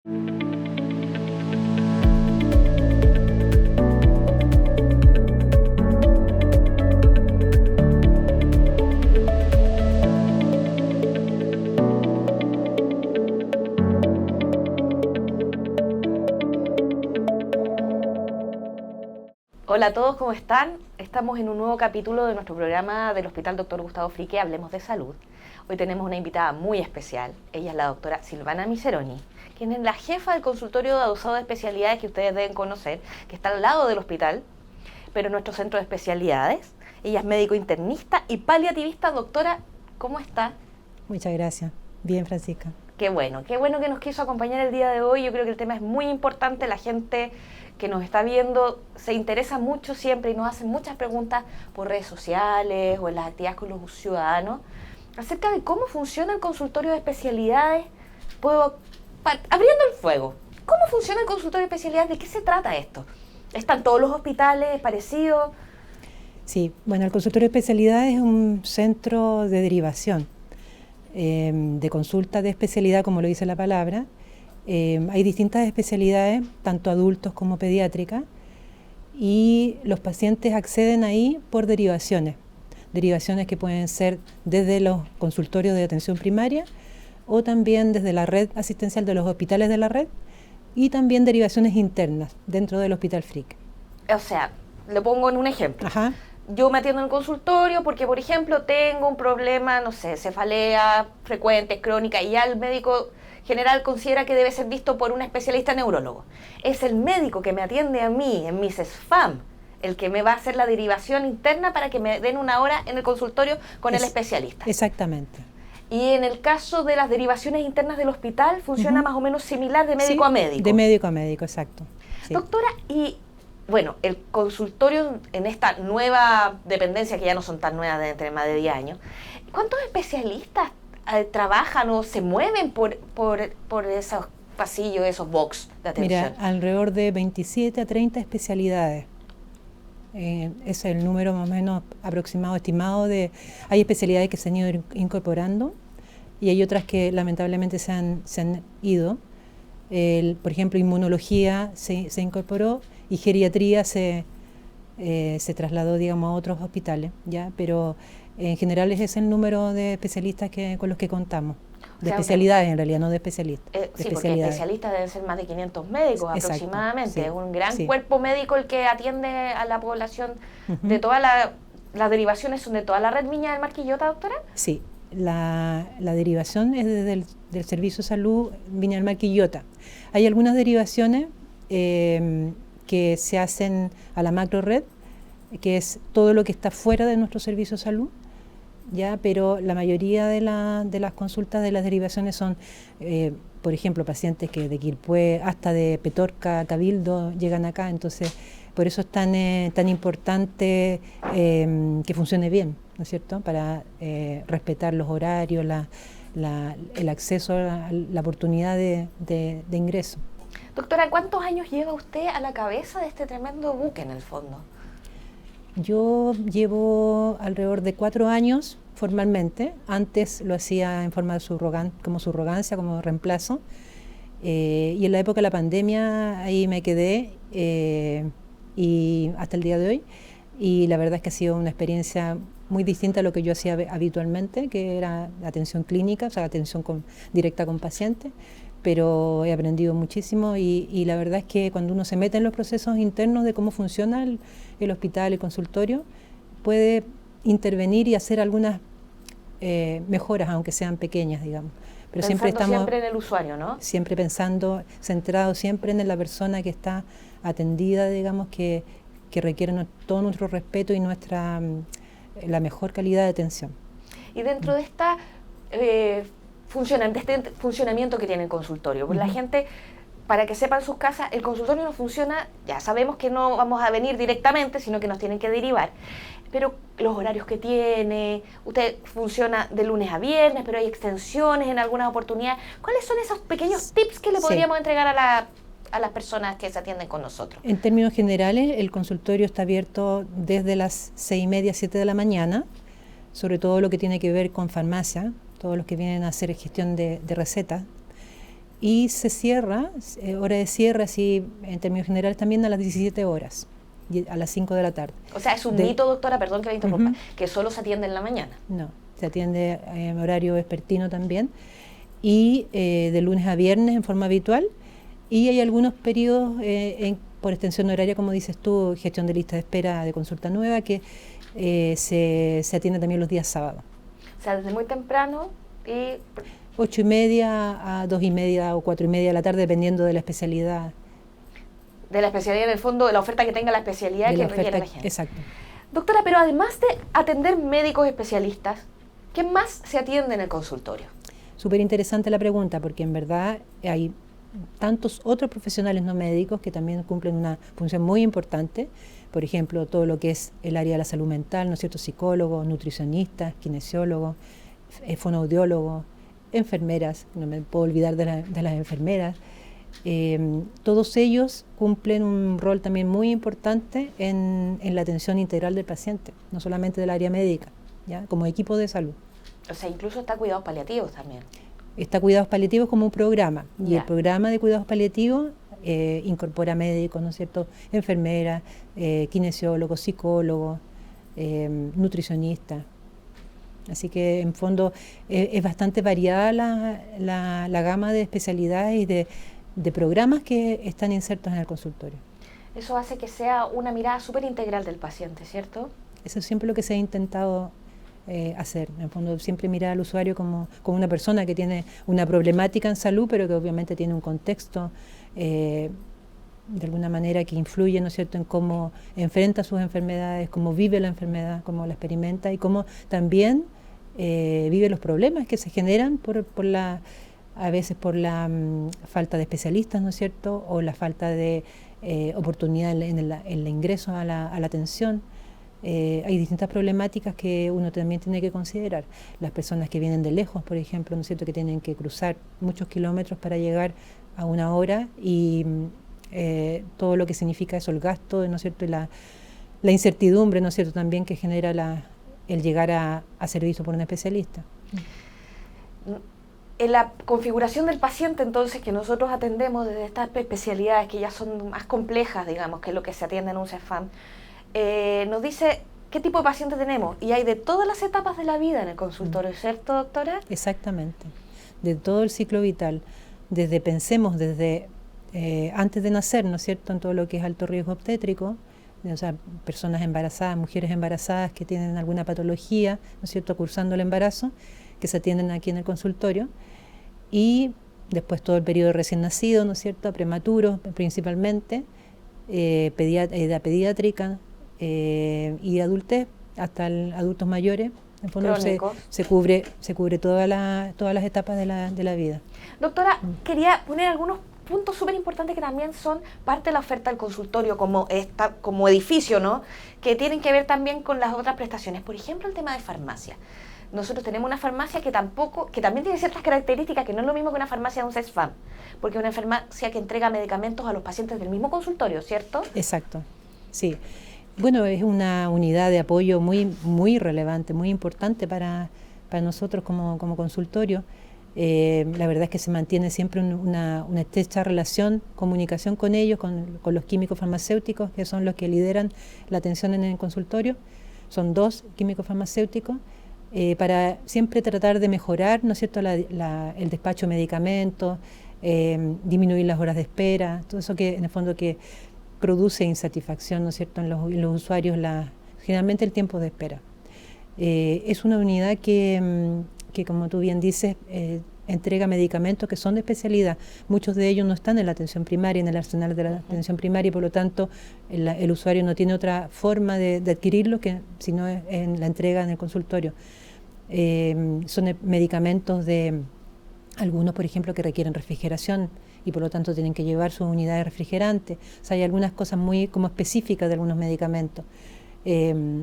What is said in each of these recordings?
Hola a todos, ¿cómo están? Estamos en un nuevo capítulo de nuestro programa del Hospital Dr. Gustavo Fricke, Hablemos de Salud. Hoy tenemos una invitada muy especial. Ella es la doctora Silvana Miseroni, quien es la jefa del consultorio de adosado de especialidades que ustedes deben conocer, que está al lado del hospital, pero en nuestro centro de especialidades. Ella es médico internista y paliativista. Doctora, ¿cómo está? Muchas gracias. Bien, Francisca. Qué bueno que nos quiso acompañar el día de hoy. Yo creo que el tema es muy importante. La gente que nos está viendo se interesa mucho siempre y nos hacen muchas preguntas por redes sociales o en las actividades con los ciudadanos acerca de cómo funciona el consultorio de especialidades. Abriendo el fuego, ¿cómo funciona el consultorio de especialidades? ¿De qué se trata esto? ¿Están todos los hospitales parecidos? Sí, bueno, el consultorio de especialidades es un centro de derivación, de consulta de especialidad, como lo dice la palabra. Hay distintas especialidades, tanto adultos como pediátricas, y los pacientes acceden ahí por derivaciones que pueden ser desde los consultorios de atención primaria o también desde la red asistencial de los hospitales de la red y también derivaciones internas dentro del Hospital Fricke. O sea, lo pongo en un ejemplo. Ajá. Yo me atiendo en el consultorio porque, por ejemplo, tengo un problema, no sé, cefalea frecuente, crónica, y ya el médico general considera que debe ser visto por un especialista neurólogo. Es el médico que me atiende a mí en mis SFAM el que me va a hacer la derivación interna para que me den una hora en el consultorio con el especialista. Exactamente. Y en el caso de las derivaciones internas del hospital, funciona más o menos similar de médico a médico. De médico a médico, exacto. Sí. Doctora, y bueno, el consultorio en esta nueva dependencia, que ya no son tan nuevas, de tener más de 10 años, ¿cuántos especialistas trabajan o se mueven por esos pasillos, esos box de atención? Mira, alrededor de 27 a 30 especialidades. Ese es el número más o menos aproximado, estimado. Hay especialidades que se han ido incorporando y hay otras que lamentablemente se han ido. Por ejemplo, inmunología se incorporó y geriatría se trasladó, digamos, a otros hospitales, ¿ya? Pero en general ese es el número de especialistas con los que contamos. De especialidades, en realidad, no de especialistas. Sí, porque especialistas deben ser más de 500 médicos. Exacto, aproximadamente. Sí, es un gran cuerpo médico el que atiende a la población. De todas las derivaciones son de toda la red Viña del Mar Quillota, doctora. Sí, la derivación es desde del Servicio de Salud Viña del Mar Quillota. Hay algunas derivaciones que se hacen a la macro red, que es todo lo que está fuera de nuestro Servicio de Salud. Ya, pero la mayoría de las consultas de las derivaciones son, por ejemplo, pacientes que de Quilpué hasta de Petorca, Cabildo, llegan acá, entonces por eso es tan importante que funcione bien, ¿no es cierto?, para respetar los horarios, el acceso a la oportunidad de ingreso. Doctora, ¿cuántos años lleva usted a la cabeza de este tremendo buque en el fondo? Yo llevo alrededor de 4 años formalmente. Antes lo hacía en forma de como subrogancia, como reemplazo. Y en la época de la pandemia ahí me quedé y hasta el día de hoy. Y la verdad es que ha sido una experiencia muy distinta a lo que yo hacía habitualmente, que era atención clínica, o sea, atención directa con pacientes. Pero he aprendido muchísimo y la verdad es que cuando uno se mete en los procesos internos de cómo funciona el hospital, el consultorio, puede intervenir y hacer algunas mejoras, aunque sean pequeñas, digamos. Pero siempre en el usuario, ¿no? Siempre pensando, centrado siempre en la persona que está atendida, digamos, que requiere todo nuestro respeto y la mejor calidad de atención. Y dentro de esta este funcionamiento que tiene el consultorio, pues la gente, para que sepan sus casas, el consultorio no funciona, ya sabemos que no vamos a venir directamente, sino que nos tienen que derivar, pero los horarios que tiene, usted funciona de lunes a viernes, pero hay extensiones en algunas oportunidades. ¿Cuáles son esos pequeños tips que le podríamos entregar a las personas que se atienden con nosotros? En términos generales, el consultorio está abierto desde las 6:30, 7 de la mañana, sobre todo lo que tiene que ver con farmacia, todos los que vienen a hacer gestión de recetas. y se cierra, hora de cierre, así en términos generales, también a las 17 horas, a las 5 de la tarde. O sea, es un mito, doctora, perdón que la interrumpa, que solo se atiende en la mañana. No, se atiende en horario vespertino también, y de lunes a viernes en forma habitual, y hay algunos periodos por extensión horaria, como dices tú, gestión de lista de espera de consulta nueva, que se atiende también los días sábados. O sea, desde muy temprano y... 8:30 a 2:30 o 4:30 de la tarde, dependiendo de la especialidad. De la especialidad, en el fondo, de la oferta que tenga la especialidad que requiere la gente. Exacto. Doctora, pero además de atender médicos especialistas, ¿qué más se atiende en el consultorio? Súper interesante la pregunta, porque en verdad hay tantos otros profesionales no médicos que también cumplen una función muy importante. Por ejemplo, todo lo que es el área de la salud mental, ¿no es cierto? Psicólogos, nutricionistas, kinesiólogos, fonoaudiólogos, enfermeras, no me puedo olvidar de las enfermeras. Todos ellos cumplen un rol también muy importante en la atención integral del paciente, no solamente del área médica, ¿ya? Como equipo de salud. O sea, incluso está cuidados paliativos también. Está cuidados paliativos como un programa, y el programa de cuidados paliativos incorpora médicos, ¿no es cierto?, enfermeras, kinesiólogos, psicólogos, nutricionistas. Así que en fondo es bastante variada la gama de especialidades y de programas que están insertos en el consultorio. Eso hace que sea una mirada súper integral del paciente, ¿cierto? Eso es siempre lo que se ha intentado hacer. En el fondo, siempre mirar al usuario como una persona que tiene una problemática en salud, pero que obviamente tiene un contexto de alguna manera que influye, ¿no es cierto?, en cómo enfrenta sus enfermedades, cómo vive la enfermedad, cómo la experimenta y cómo también vive los problemas que se generan a veces por la falta de especialistas, ¿no es cierto?, o la falta de oportunidad en el ingreso a la atención. Hay distintas problemáticas que uno también tiene que considerar. Las personas que vienen de lejos, por ejemplo, ¿no es cierto?, que tienen que cruzar muchos kilómetros para llegar a una hora, y todo lo que significa eso, el gasto, ¿no es cierto?, y la incertidumbre, ¿no es cierto?, también que genera el llegar a ser visto por un especialista. En la configuración del paciente, entonces, que nosotros atendemos desde estas especialidades que ya son más complejas, digamos, que es lo que se atiende en un CEFAM, nos dice qué tipo de paciente tenemos, y hay de todas las etapas de la vida en el consultorio, ¿cierto, doctora? Exactamente, de todo el ciclo vital, pensemos desde antes de nacer, ¿no es cierto?, en todo lo que es alto riesgo obstétrico, o sea, personas embarazadas, mujeres embarazadas que tienen alguna patología, ¿no es cierto?, cursando el embarazo, que se atienden aquí en el consultorio, y después todo el periodo de recién nacido, ¿no es cierto?, prematuros principalmente, edad pediátrica y adultez, hasta adultos mayores. En fondo se cubre todas las etapas de la vida. Doctora, quería poner algunos puntos súper importantes que también son parte de la oferta del consultorio como edificio, ¿no?, que tienen que ver también con las otras prestaciones. Por ejemplo, el tema de farmacia. Nosotros tenemos una farmacia que también tiene ciertas características, que no es lo mismo que una farmacia de un CEFAM, porque es una farmacia que entrega medicamentos a los pacientes del mismo consultorio, ¿cierto? Exacto, sí. Bueno, es una unidad de apoyo muy, muy relevante, muy importante para nosotros como consultorio. La verdad es que se mantiene siempre una estrecha relación, comunicación con ellos, con los químicos farmacéuticos, que son los que lideran la atención en el consultorio. Son 2 químicos farmacéuticos, para siempre tratar de mejorar, ¿no es cierto?, el despacho de medicamentos, disminuir las horas de espera, todo eso que en el fondo que produce insatisfacción, ¿no es cierto?, en los usuarios, generalmente el tiempo de espera. Es una unidad que como tú bien dices, entrega medicamentos que son de especialidad. Muchos de ellos no están en la atención primaria, en el arsenal de la atención primaria, y por lo tanto el usuario no tiene otra forma de adquirirlo sino en la entrega en el consultorio. Son medicamentos de algunos, por ejemplo, que requieren refrigeración y por lo tanto tienen que llevar su unidad de refrigerante. O sea, hay algunas cosas muy como específicas de algunos medicamentos. Eso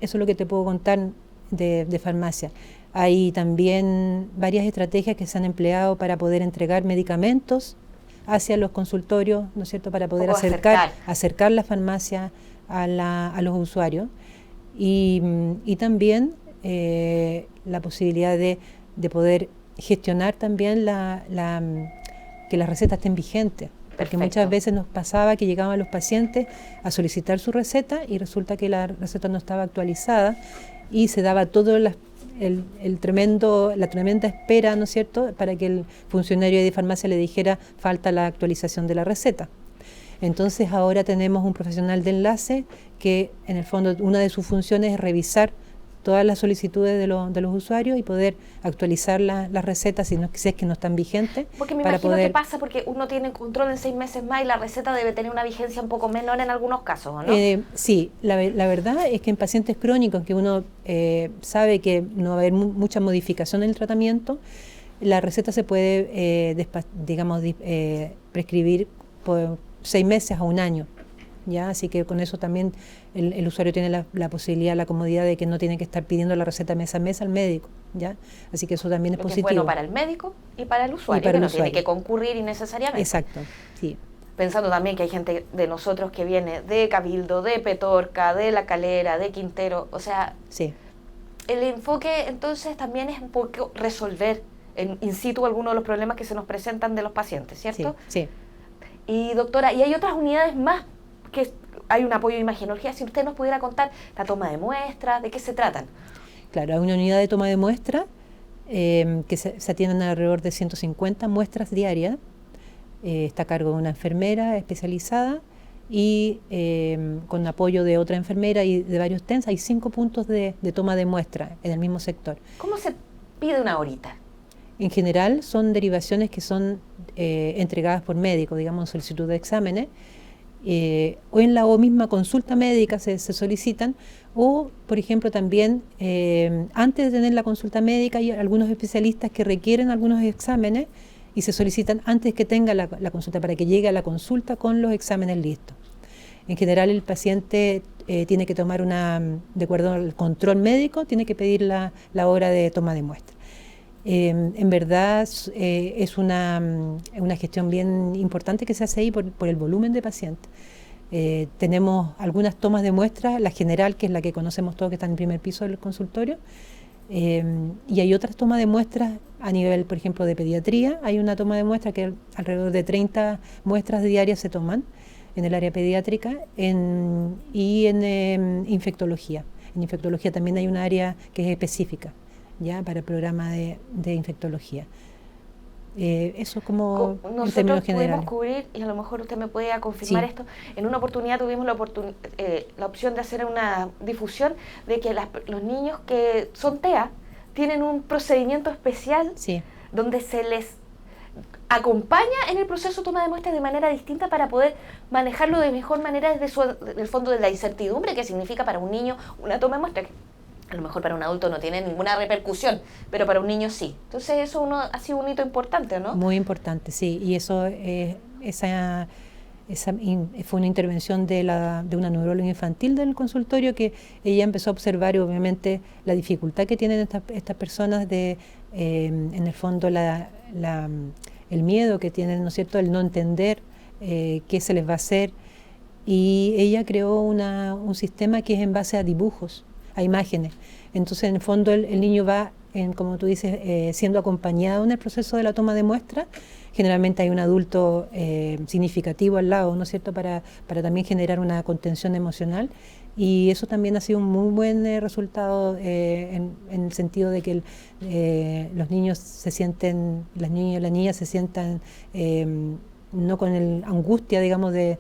es lo que te puedo contar de farmacia. Hay también varias estrategias que se han empleado para poder entregar medicamentos hacia los consultorios, ¿no es cierto?, para poder acercar la farmacia a los usuarios, y también la posibilidad de poder gestionar también que las recetas estén vigentes. Porque muchas veces nos pasaba que llegaban los pacientes a solicitar su receta y resulta que la receta no estaba actualizada y se daba todo la tremenda espera, ¿no es cierto?, para que el funcionario de farmacia le dijera falta la actualización de la receta. Entonces ahora tenemos un profesional de enlace que en el fondo una de sus funciones es revisar todas las solicitudes de los usuarios y poder actualizar las recetas si es que no están vigentes. Porque me imagino que pasa porque uno tiene control en 6 meses más y la receta debe tener una vigencia un poco menor en algunos casos, ¿no? Sí, la verdad es que en pacientes crónicos que uno sabe que no va a haber mucha modificación en el tratamiento, la receta se puede, prescribir por 6 meses a 1 año. ¿Ya? Así que con eso también el usuario tiene la posibilidad, la comodidad de que no tiene que estar pidiendo la receta mes a mes al médico, ¿ya? Así que eso también es positivo. Es bueno para el médico y para el usuario, que no tiene que concurrir innecesariamente. Exacto, sí. Pensando también que hay gente de nosotros que viene de Cabildo, de Petorca, de La Calera, de Quintero, o sea, sí. El enfoque entonces también es un poco resolver in situ algunos de los problemas que se nos presentan de los pacientes, ¿cierto? Sí, sí. Y doctora, ¿y hay otras unidades más que hay un apoyo de imagenología? Si usted nos pudiera contar la toma de muestras, ¿de qué se tratan? Claro, hay una unidad de toma de muestras que se atienden alrededor de 150 muestras diarias. Está a cargo de una enfermera especializada y con apoyo de otra enfermera y de varios TENS. Hay 5 puntos de toma de muestra en el mismo sector. ¿Cómo se pide una horita? En general son derivaciones que son entregadas por médico, digamos, solicitud de exámenes, o en la misma consulta médica se solicitan, o por ejemplo también antes de tener la consulta médica hay algunos especialistas que requieren algunos exámenes y se solicitan antes que tenga la consulta para que llegue a la consulta con los exámenes listos. En general el paciente tiene que tomar de acuerdo al control médico, tiene que pedir la hora de toma de muestra. En verdad es una gestión bien importante que se hace ahí por el volumen de pacientes. Tenemos algunas tomas de muestras, la general, que es la que conocemos todos, que está en el primer piso del consultorio, y hay otras tomas de muestras a nivel, por ejemplo, de pediatría. Hay una toma de muestras que alrededor de 30 muestras diarias se toman en el área pediátrica y en infectología. En infectología también hay un área que es específica, ya para el programa de infectología. Eso como en términos generales. Nosotros pudimos cubrir, y a lo mejor usted me puede confirmar esto, en una oportunidad tuvimos la opción de hacer una difusión de que los niños que son TEA tienen un procedimiento especial donde se les acompaña en el proceso de toma de muestras de manera distinta para poder manejarlo de mejor manera desde el fondo de la incertidumbre que significa para un niño una toma de muestras. A lo mejor para un adulto no tiene ninguna repercusión, pero para un niño sí. Entonces eso ha sido un hito importante, ¿no? Muy importante, sí. Y eso fue una intervención de una neuróloga infantil del consultorio, que ella empezó a observar obviamente la dificultad que tienen estas personas en el fondo el miedo que tienen, ¿no es cierto?, el no entender qué se les va a hacer. Y ella creó un sistema que es en base a dibujos, a imágenes. Entonces, en el fondo, el niño va, como tú dices, siendo acompañado en el proceso de la toma de muestra. Generalmente hay un adulto significativo al lado, ¿no es cierto?, para también generar una contención emocional. Y eso también ha sido un muy buen resultado en el sentido de que los niños se sienten, las niñas y las niñas se sientan no con la angustia, digamos, de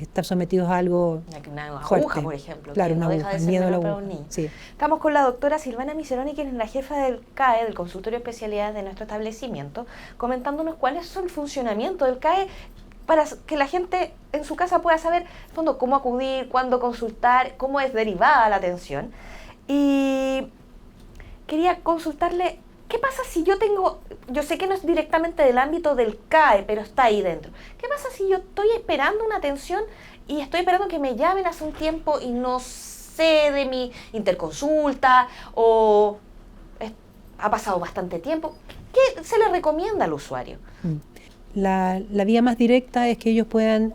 estar sometidos a algo una fuerte. aguja, por ejemplo. Claro, una aguja, miedo a la aguja. Sí. Estamos con la doctora Silvana Miseroni, quien es la jefa del CAE, del Consultorio de Especialidades de nuestro establecimiento, comentándonos cuál es el funcionamiento del CAE para que la gente en su casa pueda saber, en fondo, cómo acudir, cuándo consultar, cómo es derivada la atención. Y quería consultarle, ¿qué pasa si yo sé que no es directamente del ámbito del CAE, pero está ahí dentro? ¿Qué pasa si yo estoy esperando una atención y estoy esperando que me llamen hace un tiempo y no sé de mi interconsulta o ha pasado bastante tiempo? ¿Qué se le recomienda al usuario? La vía más directa es que ellos puedan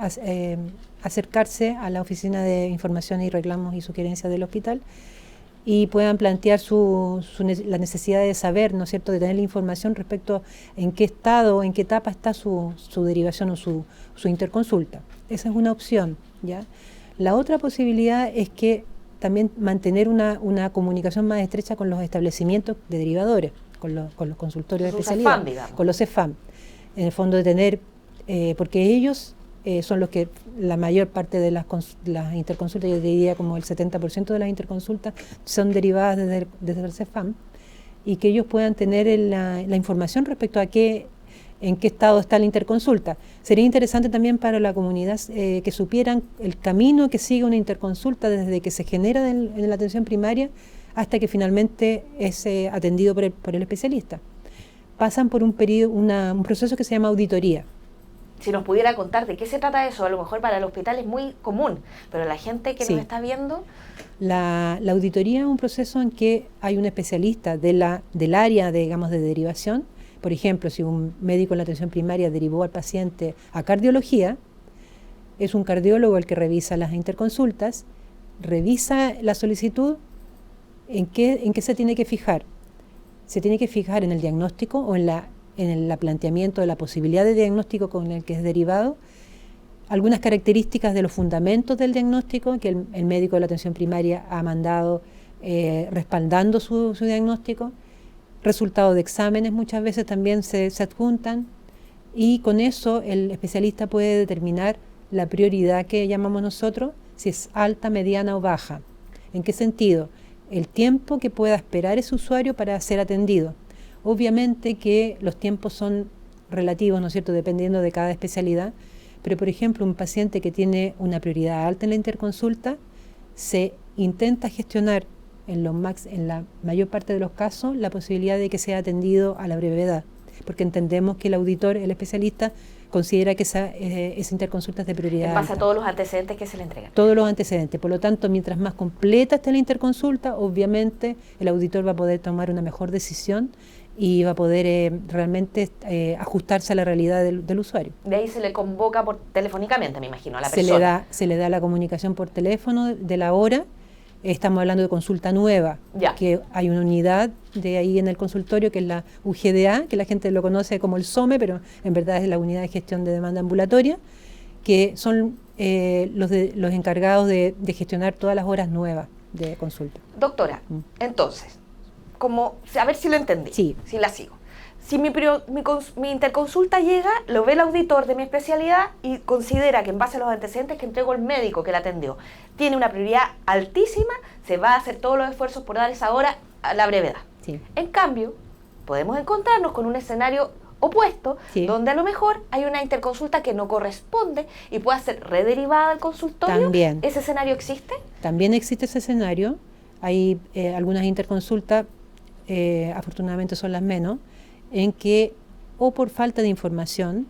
acercarse a la oficina de información y reclamos y sugerencias del hospital y puedan plantear la necesidad de saber, ¿no es cierto?, de tener la información respecto a en qué estado, en qué etapa está su derivación o su interconsulta. Esa es una opción, ¿ya? La otra posibilidad es que también mantener una comunicación más estrecha con los establecimientos de derivadores, con los consultorios de especialidad, CEFAM, digamos. con los CEFAM. En el fondo de tener, porque ellos son los que la mayor parte de las interconsultas, yo diría como el 70% de las interconsultas son derivadas desde el CEFAM, y que ellos puedan tener la información respecto a en qué estado está la interconsulta. Sería interesante también para la comunidad que supieran el camino que sigue una interconsulta desde que se genera en la atención primaria hasta que finalmente es atendido por el especialista. Pasan por un proceso que se llama auditoría. Si nos pudiera contar de qué se trata eso, a lo mejor para el hospital es muy común, pero la gente que nos está viendo... La auditoría es un proceso en que hay un especialista del área, digamos, de derivación. Por ejemplo, si un médico en la atención primaria derivó al paciente a cardiología, es un cardiólogo el que revisa las interconsultas, revisa la solicitud, en qué se tiene que fijar. Se tiene que fijar en el diagnóstico o en el planteamiento de la posibilidad de diagnóstico con el que es derivado, algunas características de los fundamentos del diagnóstico que el médico de la atención primaria ha mandado respaldando su diagnóstico, resultados de exámenes muchas veces también se adjuntan, y con eso el especialista puede determinar la prioridad que llamamos nosotros, si es alta, mediana o baja. ¿En qué sentido? El tiempo que pueda esperar ese usuario para ser atendido. Obviamente que los tiempos son relativos, ¿no es cierto?, dependiendo de cada especialidad, pero por ejemplo un paciente que tiene una prioridad alta en la interconsulta, se intenta gestionar en la mayor parte de los casos la posibilidad de que sea atendido a la brevedad, porque entendemos que el auditor, el especialista, considera que esa interconsulta es de prioridad. En base a todos los antecedentes que se le entregan. Todos los antecedentes. Por lo tanto, mientras más completa esté la interconsulta, obviamente el auditor va a poder tomar una mejor decisión y va a poder realmente ajustarse a la realidad del usuario. De ahí se le convoca telefónicamente, me imagino, a la persona. Se le da la comunicación por teléfono de la hora. Estamos hablando de consulta nueva, que hay una unidad de ahí en el consultorio que es la UGDA, que la gente lo conoce como el SOME, pero en verdad es la Unidad de Gestión de Demanda Ambulatoria, que son los encargados de gestionar todas las horas nuevas de consulta. Doctora, entonces, a ver si lo entendí, si la sigo. Si mi interconsulta llega, lo ve el auditor de mi especialidad y considera que en base a los antecedentes que entregó el médico que la atendió, tiene una prioridad altísima, se va a hacer todos los esfuerzos por dar esa hora a la brevedad. Sí. En cambio, podemos encontrarnos con un escenario opuesto, donde a lo mejor hay una interconsulta que no corresponde y pueda ser rederivada al consultorio. También. ¿Ese escenario existe? También existe ese escenario. Hay algunas interconsultas, afortunadamente son las menos, en que o por falta de información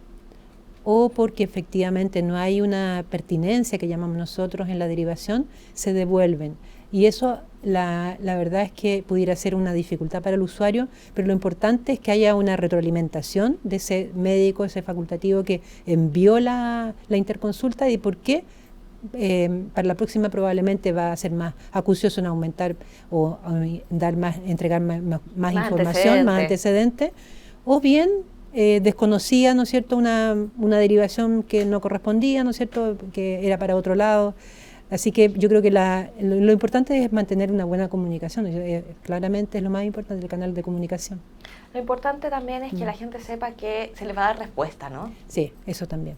o porque efectivamente no hay una pertinencia que llamamos nosotros en la derivación, se devuelven. Y eso la verdad es que pudiera ser una dificultad para el usuario, pero lo importante es que haya una retroalimentación de ese médico, ese facultativo que envió la interconsulta y por qué para la próxima probablemente va a ser más acucioso en aumentar o entregar más información, más antecedentes, o bien desconocía, ¿no es cierto?, una derivación que no correspondía, ¿no es cierto?, que era para otro lado. Así que yo creo que lo importante es mantener una buena comunicación. Claramente es lo más importante, el canal de comunicación. Lo importante también es que la gente sepa que se le va a dar respuesta, ¿no? Sí, eso también.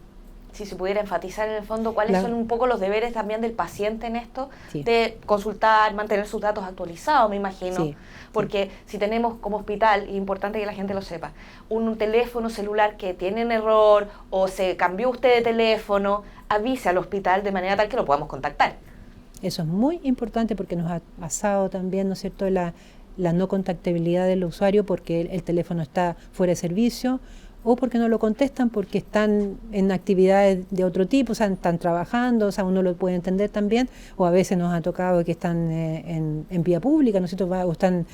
Si se pudiera enfatizar en el fondo cuáles son un poco los deberes también del paciente en esto, de consultar, mantener sus datos actualizados, me imagino, porque si tenemos como hospital, es importante que la gente lo sepa, un teléfono celular que tiene un error o se cambió usted de teléfono, avise al hospital de manera tal que lo podamos contactar. Eso es muy importante porque nos ha pasado también, ¿no es cierto?, la no contactabilidad del usuario porque el teléfono está fuera de servicio, o porque no lo contestan porque están en actividades de otro tipo, o sea, están trabajando, o sea, uno lo puede entender también, o a veces nos ha tocado que están en vía pública, ¿no es cierto?, o están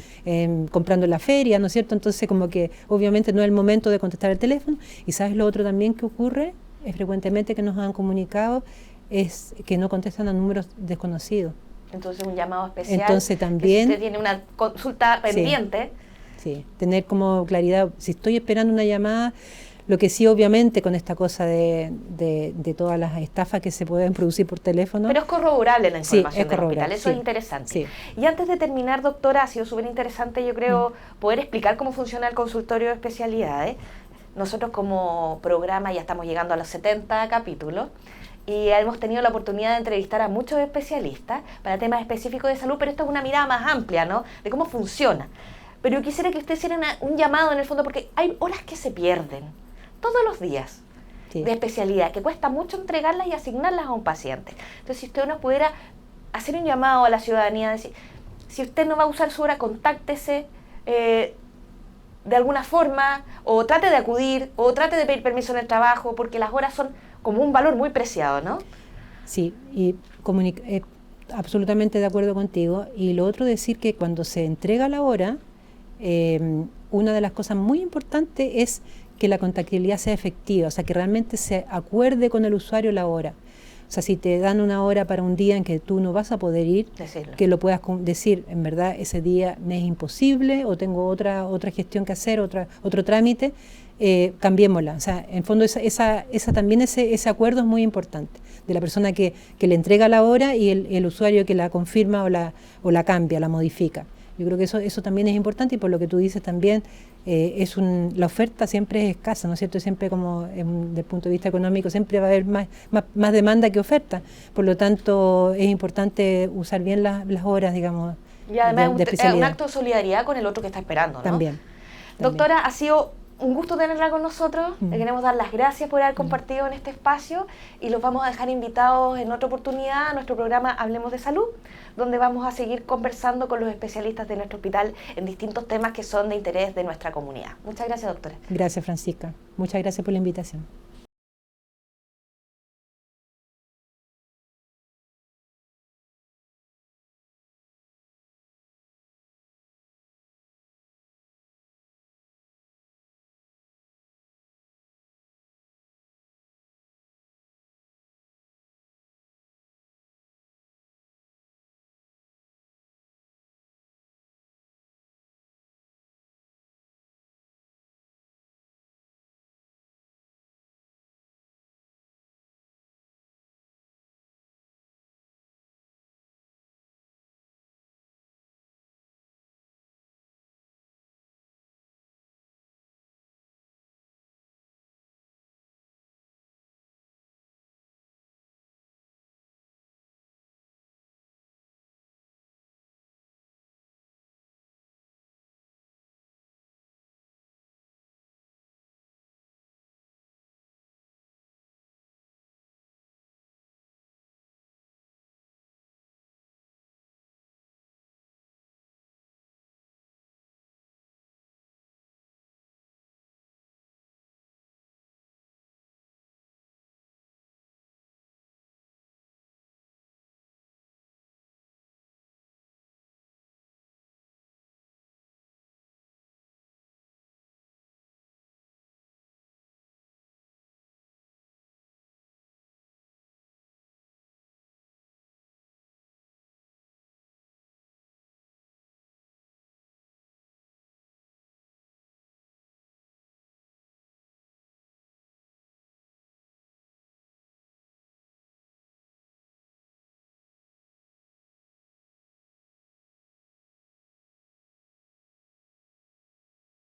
comprando en la feria, ¿no es cierto?, entonces como que obviamente no es el momento de contestar el teléfono. Y ¿sabes lo otro también que ocurre? Es frecuentemente que nos han comunicado, es que no contestan a números desconocidos. Entonces un llamado especial. Entonces también, que si usted tiene una consulta pendiente. Sí, tener como claridad, si estoy esperando una llamada, lo que sí obviamente con esta cosa de todas las estafas que se pueden producir por teléfono. Pero es corroborable la información del hospital, eso sí, es interesante. Sí. Y antes de terminar, doctora, ha sido súper interesante, yo creo, poder explicar cómo funciona el consultorio de especialidades. Nosotros como programa ya estamos llegando a los 70 capítulos y hemos tenido la oportunidad de entrevistar a muchos especialistas para temas específicos de salud, pero esto es una mirada más amplia, ¿no?, de cómo funciona. Pero yo quisiera que usted hiciera un llamado en el fondo, porque hay horas que se pierden todos los días de especialidad, que cuesta mucho entregarlas y asignarlas a un paciente. Entonces, si usted nos pudiera hacer un llamado a la ciudadanía, decir, si usted no va a usar su hora, contáctese de alguna forma, o trate de acudir, o trate de pedir permiso en el trabajo, porque las horas son como un valor muy preciado, ¿no? Sí, y absolutamente de acuerdo contigo. Y lo otro, decir que cuando se entrega la hora, una de las cosas muy importantes es que la contactabilidad sea efectiva, o sea, que realmente se acuerde con el usuario la hora. O sea, si te dan una hora para un día en que tú no vas a poder ir, decirlo, que lo puedas decir, en verdad ese día me es imposible o tengo otra gestión que hacer, otro trámite, cambiémosla. O sea, en fondo también ese acuerdo es muy importante, de la persona que le entrega la hora y el usuario que la confirma o la cambia, la modifica. Yo creo que eso también es importante, y por lo que tú dices también, la oferta siempre es escasa, ¿no es cierto? Siempre, como desde el punto de vista económico, siempre va a haber más demanda que oferta. Por lo tanto, es importante usar bien las horas, digamos, y además de especialidad. Un acto de solidaridad con el otro que está esperando, ¿no? También. Doctora, ha sido un gusto tenerla con nosotros. Le queremos dar las gracias por haber compartido en este espacio y los vamos a dejar invitados en otra oportunidad a nuestro programa Hablemos de Salud, donde vamos a seguir conversando con los especialistas de nuestro hospital en distintos temas que son de interés de nuestra comunidad. Muchas gracias, doctora. Gracias, Francisca. Muchas gracias por la invitación.